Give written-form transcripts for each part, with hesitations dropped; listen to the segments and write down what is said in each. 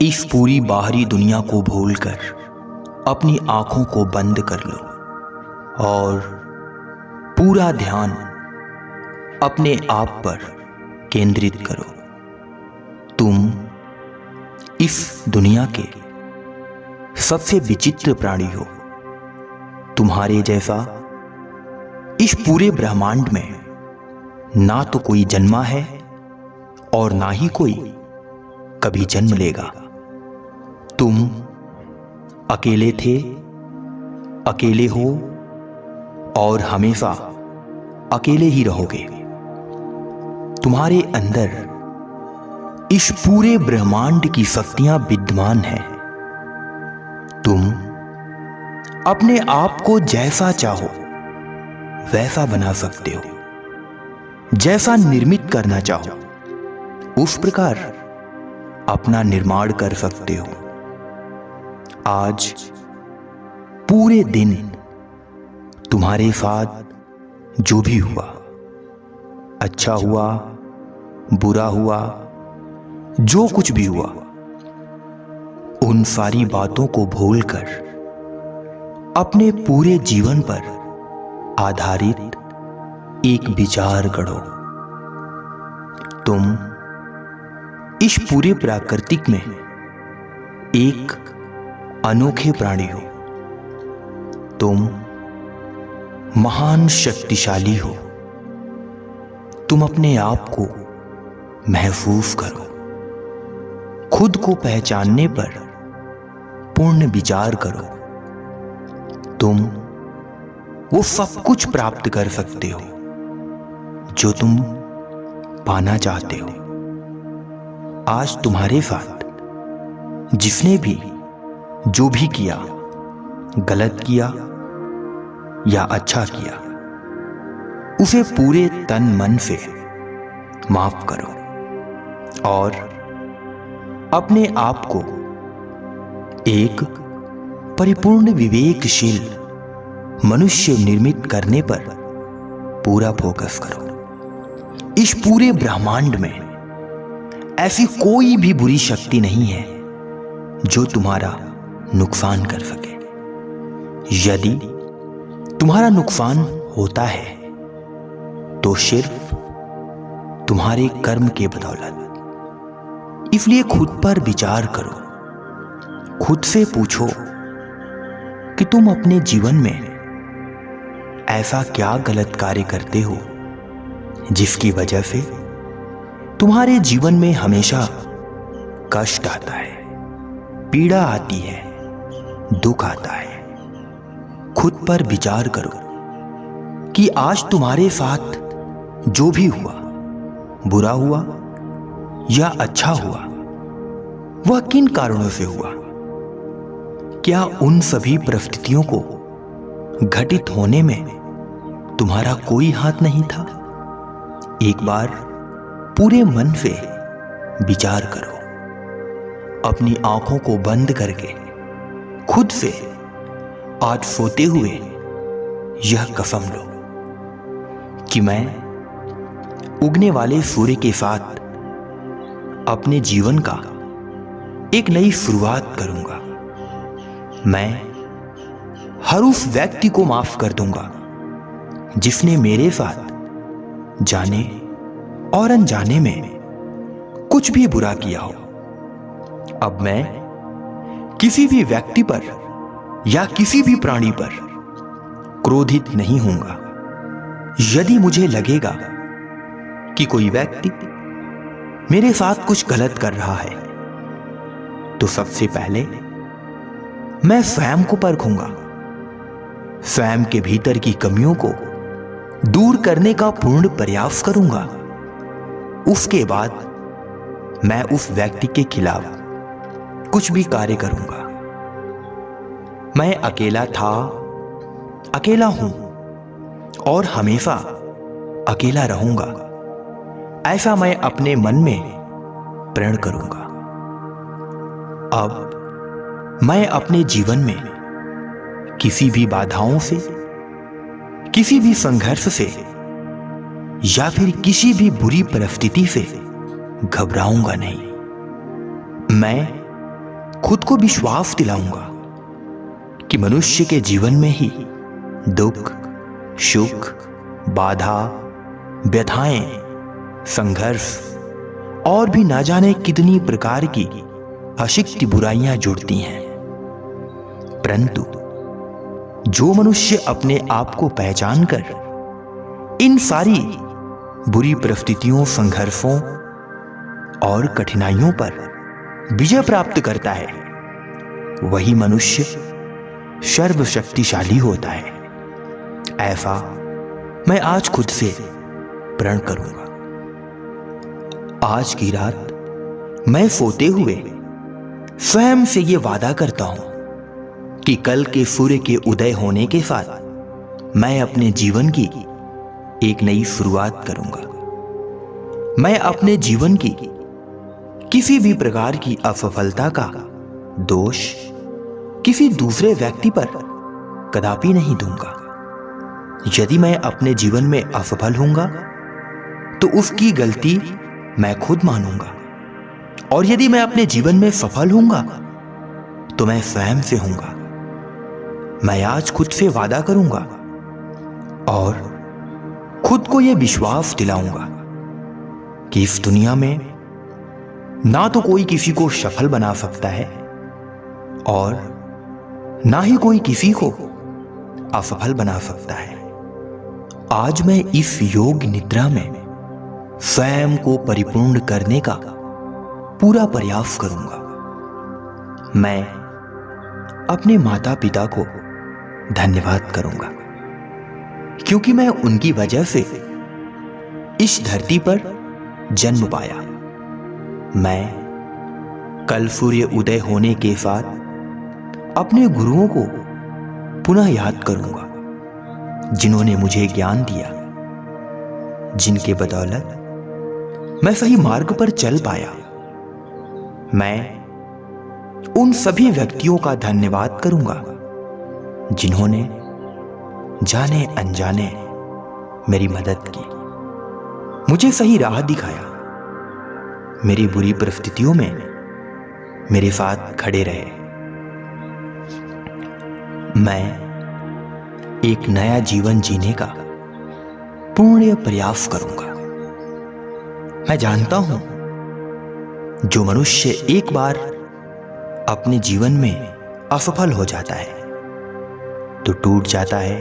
इस पूरी बाहरी दुनिया को भूलकर अपनी आंखों को बंद कर लो और पूरा ध्यान अपने आप पर केंद्रित करो। तुम इस दुनिया के सबसे विचित्र प्राणी हो। तुम्हारे जैसा इस पूरे ब्रह्मांड में ना तो कोई जन्मा है और ना ही कोई कभी जन्म लेगा। तुम अकेले थे, अकेले हो और हमेशा अकेले ही रहोगे। तुम्हारे अंदर इस पूरे ब्रह्मांड की शक्तियां विद्यमान हैं। तुम अपने आप को जैसा चाहो वैसा बना सकते हो, जैसा निर्मित करना चाहो उस प्रकार अपना निर्माण कर सकते हो। आज पूरे दिन तुम्हारे साथ जो भी हुआ, अच्छा हुआ, बुरा हुआ, जो कुछ भी हुआ, उन सारी बातों को भूलकर अपने पूरे जीवन पर आधारित एक विचार गढ़ो। तुम इस पूरे प्राकृतिक में एक अनोखे प्राणी हो। तुम महान शक्तिशाली हो। तुम अपने आप को महसूस करो। खुद को पहचानने पर पूर्ण विचार करो। तुम वो सब कुछ प्राप्त कर सकते हो जो तुम पाना चाहते हो। आज तुम्हारे साथ जिसने भी जो भी किया, गलत किया या अच्छा किया, उसे पूरे तन मन से माफ करो और अपने आप को एक परिपूर्ण विवेकशील मनुष्य निर्मित करने पर पूरा फोकस करो। इस पूरे ब्रह्मांड में ऐसी कोई भी बुरी शक्ति नहीं है जो तुम्हारा नुकसान कर सके। यदि तुम्हारा नुकसान होता है तो सिर्फ तुम्हारे कर्म के बदौलत। इसलिए खुद पर विचार करो। खुद से पूछो कि तुम अपने जीवन में ऐसा क्या गलत कार्य करते हो जिसकी वजह से तुम्हारे जीवन में हमेशा कष्ट आता है, पीड़ा आती है, दुख आता है। खुद पर विचार करो कि आज तुम्हारे साथ जो भी हुआ, बुरा हुआ या अच्छा हुआ, वह किन कारणों से हुआ। क्या उन सभी परिस्थितियों को घटित होने में तुम्हारा कोई हाथ नहीं था? एक बार पूरे मन से विचार करो। अपनी आंखों को बंद करके खुद से आज सोते हुए यह कसम लो कि मैं उगने वाले सूर्य के साथ अपने जीवन का एक नई शुरुआत करूंगा। मैं हर उस व्यक्ति को माफ कर दूंगा जिसने मेरे साथ जाने और अनजाने में कुछ भी बुरा किया हो। अब मैं किसी भी व्यक्ति पर या किसी भी प्राणी पर क्रोधित नहीं होऊंगा। यदि मुझे लगेगा कि कोई व्यक्ति मेरे साथ कुछ गलत कर रहा है तो सबसे पहले मैं स्वयं को परखूंगा। स्वयं के भीतर की कमियों को दूर करने का पूर्ण प्रयास करूंगा। उसके बाद मैं उस व्यक्ति के खिलाफ कुछ भी कार्य करूंगा। मैं अकेला था, अकेला हूं और हमेशा अकेला रहूंगा, ऐसा मैं अपने मन में प्रण करूंगा। अब मैं अपने जीवन में किसी भी बाधाओं से, किसी भी संघर्ष से या फिर किसी भी बुरी परिस्थिति से घबराऊंगा नहीं। मैं खुद को विश्वास दिलाऊंगा कि मनुष्य के जीवन में ही दुख, सुख, बाधा, व्यथाएं, संघर्ष और भी ना जाने कितनी प्रकार की अशिष्ट बुराइयां जुड़ती हैं। परंतु जो मनुष्य अपने आप को पहचान कर इन सारी बुरी परिस्थितियों, संघर्षों और कठिनाइयों पर विजय प्राप्त करता है, वही मनुष्य सर्वशक्तिशाली होता है। ऐसा मैं आज खुद से प्रण करूंगा। आज की रात मैं सोते हुए स्वयं से यह वादा करता हूं कि कल के सूर्य के उदय होने के साथ मैं अपने जीवन की एक नई शुरुआत करूंगा। मैं अपने जीवन की किसी भी प्रकार की असफलता का दोष किसी दूसरे व्यक्ति पर कदापि नहीं दूंगा। यदि मैं अपने जीवन में असफल होऊंगा तो उसकी गलती मैं खुद मानूंगा, और यदि मैं अपने जीवन में सफल होऊंगा तो मैं स्वयं से होऊंगा। मैं आज खुद से वादा करूंगा और खुद को यह विश्वास दिलाऊंगा कि इस दुनिया में ना तो कोई किसी को सफल बना सकता है और ना ही कोई किसी को असफल बना सकता है। आज मैं इस योग निद्रा में स्वयं को परिपूर्ण करने का पूरा प्रयास करूंगा। मैं अपने माता पिता को धन्यवाद करूंगा क्योंकि मैं उनकी वजह से इस धरती पर जन्म पाया। मैं कल सूर्य उदय होने के साथ अपने गुरुओं को पुनः याद करूंगा, जिन्होंने मुझे ज्ञान दिया, जिनके बदौलत मैं सही मार्ग पर चल पाया। मैं उन सभी व्यक्तियों का धन्यवाद करूंगा जिन्होंने जाने अनजाने मेरी मदद की, मुझे सही राह दिखाया, मेरी बुरी परिस्थितियों में मेरे साथ खड़े रहे। मैं एक नया जीवन जीने का पूर्ण प्रयास करूंगा। मैं जानता हूं जो मनुष्य एक बार अपने जीवन में असफल हो जाता है तो टूट जाता है,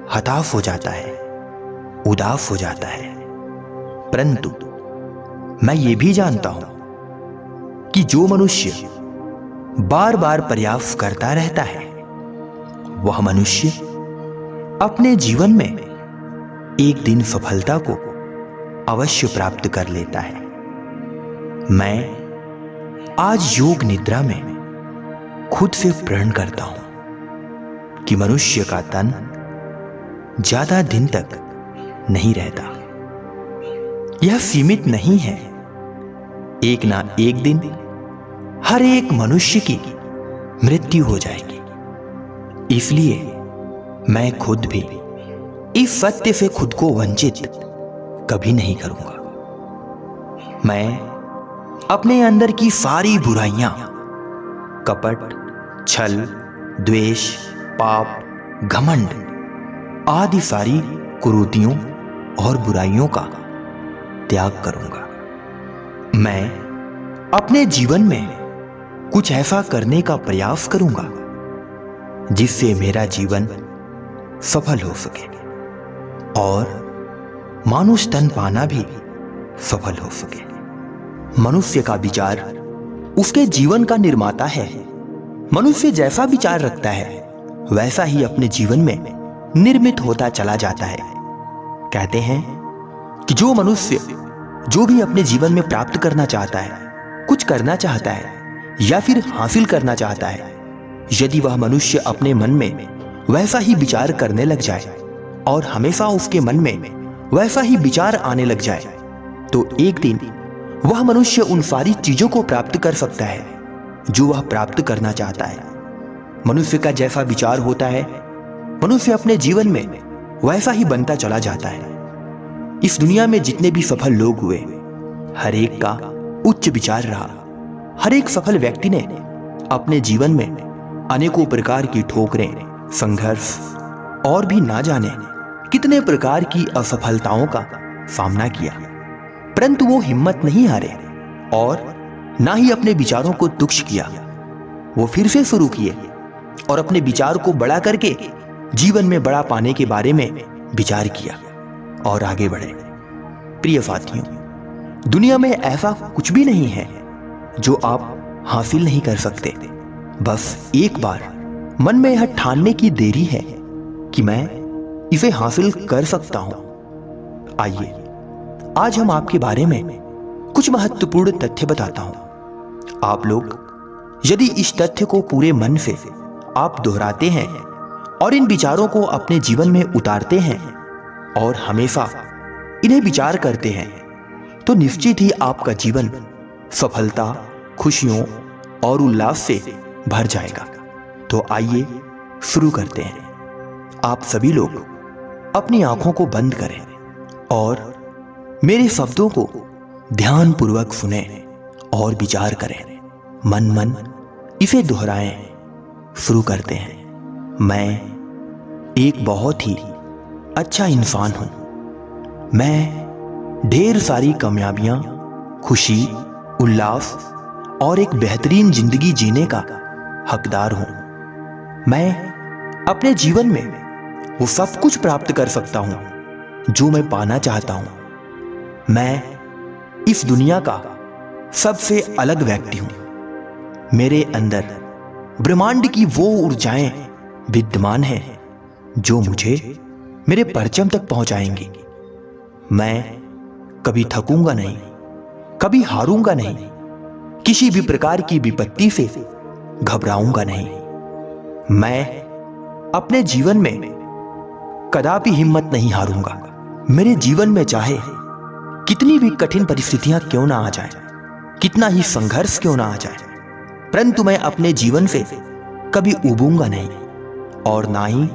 हताश हो जाता है, उदास हो जाता है। परंतु मैं ये भी जानता हूं कि जो मनुष्य बार बार प्रयास करता रहता है वह मनुष्य अपने जीवन में एक दिन सफलता को अवश्य प्राप्त कर लेता है। मैं आज योग निद्रा में खुद से प्रण करता हूं कि मनुष्य का तन ज्यादा दिन तक नहीं रहता, यह सीमित नहीं है। एक ना एक दिन हर एक मनुष्य की मृत्यु हो जाएगी। इसलिए मैं खुद भी इस सत्य से खुद को वंचित कभी नहीं करूंगा। मैं अपने अंदर की सारी बुराइयां, कपट, छल, द्वेष, पाप, घमंड आदि सारी कुरीतियों और बुराइयों का त्याग करूंगा। मैं अपने जीवन में कुछ ऐसा करने का प्रयास करूंगा जिससे मेरा जीवन सफल हो सके और मानुष तन पाना भी सफल हो सके। मनुष्य का विचार उसके जीवन का निर्माता है। मनुष्य जैसा विचार रखता है वैसा ही अपने जीवन में निर्मित होता चला जाता है। कहते हैं कि जो मनुष्य जो भी अपने जीवन में प्राप्त करना चाहता है, कुछ करना चाहता है या फिर हासिल करना चाहता है, यदि वह मनुष्य अपने मन में वैसा ही विचार करने लग जाए और हमेशा उसके मन में वैसा ही विचार आने लग जाए तो एक दिन वह मनुष्य उन सारी चीजों को प्राप्त कर सकता है जो वह प्राप्त करना चाहता है। मनुष्य का जैसा विचार होता है मनुष्य अपने जीवन में वैसा ही बनता चला जाता है। इस दुनिया में जितने भी सफल लोग हुए हर एक का उच्च विचार रहा। हर एक सफल व्यक्ति ने अपने जीवन में अनेकों प्रकार की ठोकरें, संघर्ष और भी ना जाने कितने प्रकार की असफलताओं का सामना किया, परंतु वो हिम्मत नहीं हारे और ना ही अपने विचारों को तुच्छ किया। वो फिर से शुरू किए और अपने विचार को बड़ा करके जीवन में बड़ा पाने के बारे में विचार किया और आगे बढ़े। प्रिय साथियों, दुनिया में ऐसा कुछ भी नहीं है जो आप हासिल नहीं कर सकते। बस एक बार मन में यह ठानने की देरी है कि मैं इसे हासिल कर सकता हूं। आइए आज हम आपके बारे में कुछ महत्वपूर्ण तथ्य बताता हूं। आप लोग यदि इस तथ्य को पूरे मन से आप दोहराते हैं और इन विचारों को अपने जीवन में उतारते हैं और हमेशा इन्हें विचार करते हैं, तो निश्चित ही आपका जीवन सफलता, खुशियों और उल्लास से भर जाएगा। तो आइए शुरू करते हैं। आप सभी लोग अपनी आंखों को बंद करें और मेरे शब्दों को ध्यानपूर्वक सुने और विचार करें। मन मन इसे दोहराएं। शुरू करते हैं। मैं एक बहुत ही अच्छा इंसान हूं। मैं ढेर सारी कामयाबियां, खुशी, उल्लास और एक बेहतरीन जिंदगी जीने का हकदार हूं। मैं अपने जीवन में वो सब कुछ प्राप्त कर सकता हूं जो मैं पाना चाहता हूं। मैं इस दुनिया का सबसे अलग व्यक्ति हूं। मेरे अंदर ब्रह्मांड की वो ऊर्जाएं विद्यमान हैं जो मुझे मेरे परचम तक पहुंचाएंगी। मैं कभी थकूंगा नहीं, कभी हारूंगा नहीं, किसी भी प्रकार की विपत्ति से घबराऊंगा नहीं। मैं अपने जीवन में कदापि हिम्मत नहीं हारूंगा। मेरे जीवन में चाहे कितनी भी कठिन परिस्थितियां क्यों ना आ जाए, कितना ही संघर्ष क्यों ना आ जाए, परंतु मैं अपने जीवन से कभी ऊबूंगा नहीं और ना ही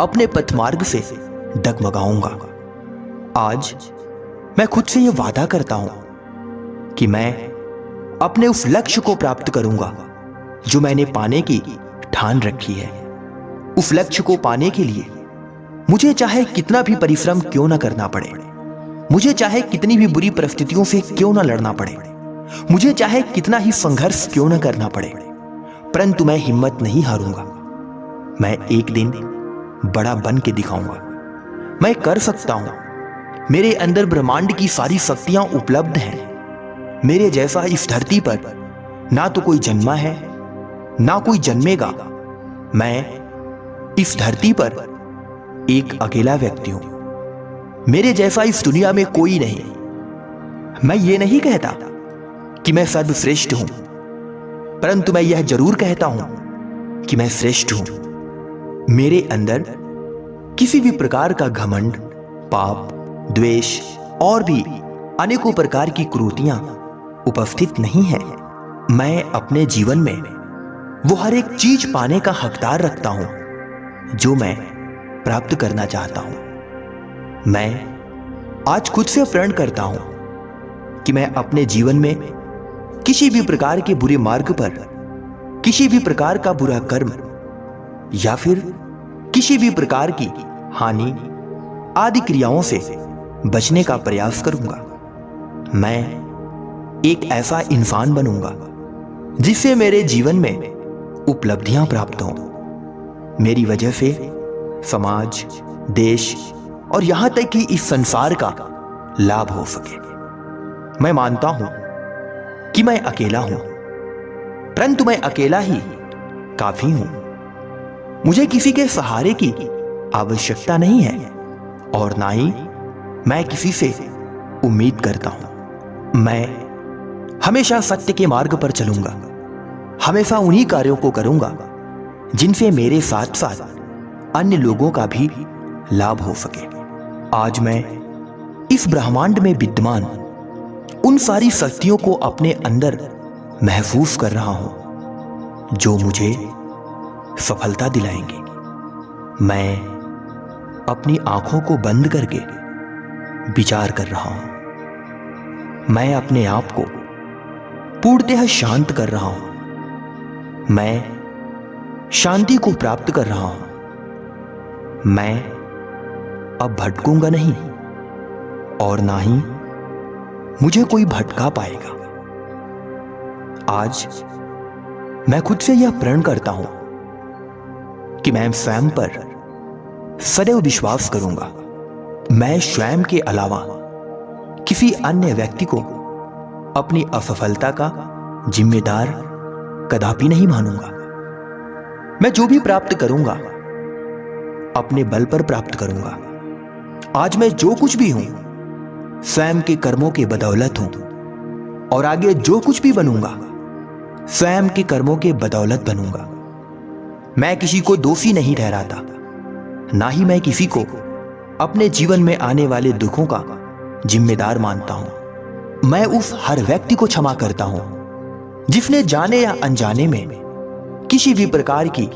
अपने पथ मार्ग से डगमगाऊंगा। आज मैं खुद से यह वादा करता हूं कि मैं अपने उस लक्ष्य को प्राप्त करूंगा जो मैंने पाने की ठान रखी है। उस लक्ष्य को पाने के लिए मुझे चाहे कितना भी परिश्रम क्यों ना करना पड़े, मुझे चाहे कितनी भी बुरी परिस्थितियों से क्यों ना लड़ना पड़े, मुझे चाहे कितना ही संघर्ष क्यों ना करना पड़े, परंतु मैं हिम्मत नहीं हारूंगा। मैं एक दिन बड़ा बन के दिखाऊंगा। मैं कर सकता हूं। मेरे अंदर ब्रह्मांड की सारी शक्तियां उपलब्ध हैं। मेरे जैसा इस धरती पर ना तो कोई जन्मा है, ना कोई जन्मेगा। मैं इस धरती पर एक अकेला व्यक्ति हूं। मेरे जैसा इस दुनिया में कोई नहीं। मैं ये नहीं कहता कि मैं सर्वश्रेष्ठ हूं, परंतु मैं यह जरूर कहता हूं कि मैं श्रेष्ठ हूं। मेरे अंदर किसी भी प्रकार का घमंड, पाप, द्वेष और भी अनेकों प्रकार की क्रूरतियां उपस्थित नहीं है। मैं अपने जीवन में वो हर एक चीज पाने का हकदार रखता हूं जो मैं प्राप्त करना चाहता हूं। मैं आज खुद से प्रण करता हूं कि मैं अपने जीवन में किसी भी प्रकार के बुरे मार्ग पर, किसी भी प्रकार का बुरा कर्म या फिर किसी भी प्रकार की हानि आदि क्रियाओं से बचने का प्रयास करूंगा। मैं एक ऐसा इंसान बनूंगा जिससे मेरे जीवन में उपलब्धियां प्राप्त हों। मेरी वजह से समाज, देश और यहां तक कि इस संसार का लाभ हो सके। मैं मानता हूं कि मैं अकेला हूं, परंतु मैं अकेला ही काफी हूं। मुझे किसी के सहारे की आवश्यकता नहीं है और ना ही मैं किसी से उम्मीद करता हूं। मैं हमेशा सत्य के मार्ग पर चलूंगा। हमेशा उन्हीं कार्यों को करूंगा जिनसे मेरे साथ साथ अन्य लोगों का भी लाभ हो सके। आज मैं इस ब्रह्मांड में विद्यमान उन सारी शक्तियों को अपने अंदर महसूस कर रहा हूं जो मुझे सफलता दिलाएंगे। मैं अपनी आंखों को बंद करके विचार कर रहा हूं। मैं अपने आप को पूर्णतः शांत कर रहा हूं। मैं शांति को प्राप्त कर रहा हूं। मैं अब भटकूंगा नहीं और ना ही मुझे कोई भटका पाएगा। आज मैं खुद से यह प्रण करता हूं कि मैं स्वयं पर सदैव विश्वास करूंगा। मैं स्वयं के अलावा किसी अन्य व्यक्ति को अपनी असफलता का जिम्मेदार कदापि नहीं मानूंगा। मैं जो भी प्राप्त करूंगा अपने बल पर प्राप्त करूंगा। आज मैं जो कुछ भी हूं स्वयं के कर्मों के बदौलत हूं और आगे जो कुछ भी बनूंगा स्वयं के कर्मों के बदौलत बनूंगा। मैं किसी को दोषी नहीं ठहराता, ना ही मैं किसी को अपने जीवन में आने वाले दुखों का जिम्मेदार मानता हूं। मैं उस हर व्यक्ति को क्षमा करता हूं जिसने जाने या अनजाने में किसी भी प्रकार की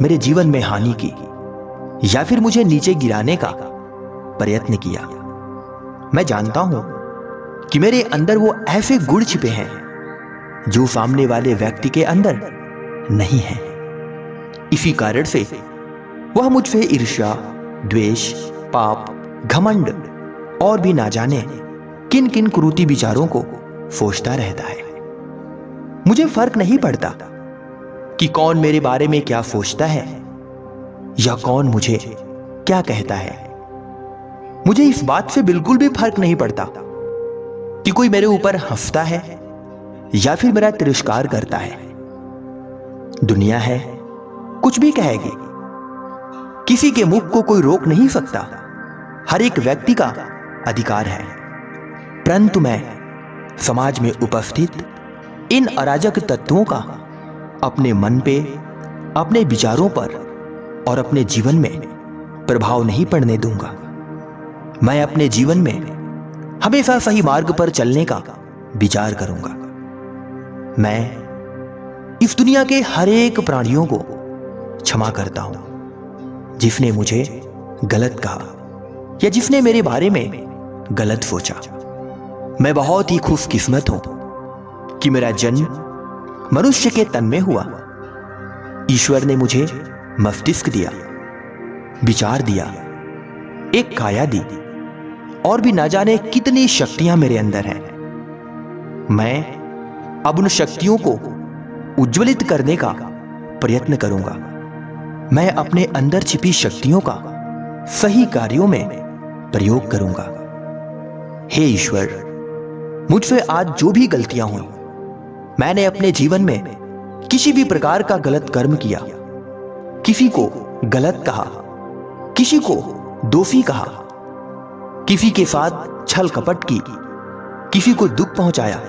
मेरे जीवन में हानि की या फिर मुझे नीचे गिराने का प्रयत्न किया। मैं जानता हूं कि मेरे अंदर वो ऐसे गुण छिपे हैं जो सामने वाले व्यक्ति के अंदर नहीं है। इसी कारण से वह मुझसे ईर्ष्या, द्वेष, पाप, घमंड और भी ना जाने किन किन क्रूति विचारों को सोचता रहता है। मुझे फर्क नहीं पड़ता कि कौन मेरे बारे में क्या सोचता है या कौन मुझे क्या कहता है। मुझे इस बात से बिल्कुल भी फर्क नहीं पड़ता कि कोई मेरे ऊपर हंसता है या फिर मेरा तिरस्कार करता है। दुनिया है, कुछ भी कहेगी, किसी के मुख को कोई रोक नहीं सकता। हर एक व्यक्ति का अधिकार है। परंतु मैं समाज में उपस्थित इन अराजक तत्वों का अपने मन पे, अपने विचारों पर और अपने जीवन में प्रभाव नहीं पड़ने दूंगा। मैं अपने जीवन में हमेशा सही मार्ग पर चलने का विचार करूंगा। मैं इस दुनिया के हर एक प्राणियों को क्षमा करता हूं जिसने मुझे गलत कहा या जिसने मेरे बारे में गलत सोचा। मैं बहुत ही खुशकिस्मत हूं कि मेरा जन्म मनुष्य के तन में हुआ। ईश्वर ने मुझे मस्तिष्क दिया, विचार दिया, एक काया दी और भी ना जाने कितनी शक्तियां मेरे अंदर हैं। मैं अब उन शक्तियों को उज्ज्वलित करने का प्रयत्न करूंगा। मैं अपने अंदर छिपी शक्तियों का सही कार्यों में प्रयोग करूंगा। हे ईश्वर, मुझसे आज जो भी गलतियां हुई, मैंने अपने जीवन में किसी भी प्रकार का गलत कर्म किया, किसी को गलत कहा, किसी को दोषी कहा, किसी के साथ छल कपट की, किसी को दुख पहुंचाया,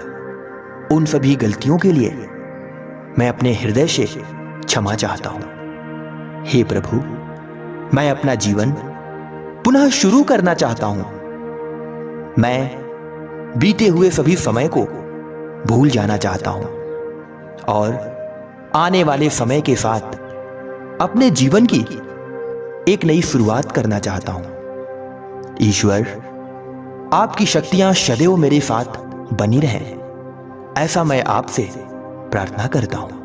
उन सभी गलतियों के लिए मैं अपने हृदय से क्षमा चाहता हूं। हे प्रभु, मैं अपना जीवन पुनः शुरू करना चाहता हूं। मैं बीते हुए सभी समय को भूल जाना चाहता हूं और आने वाले समय के साथ अपने जीवन की एक नई शुरुआत करना चाहता हूं। ईश्वर, आपकी शक्तियां सदैव मेरे साथ बनी रहें, ऐसा मैं आपसे प्रार्थना करता हूं।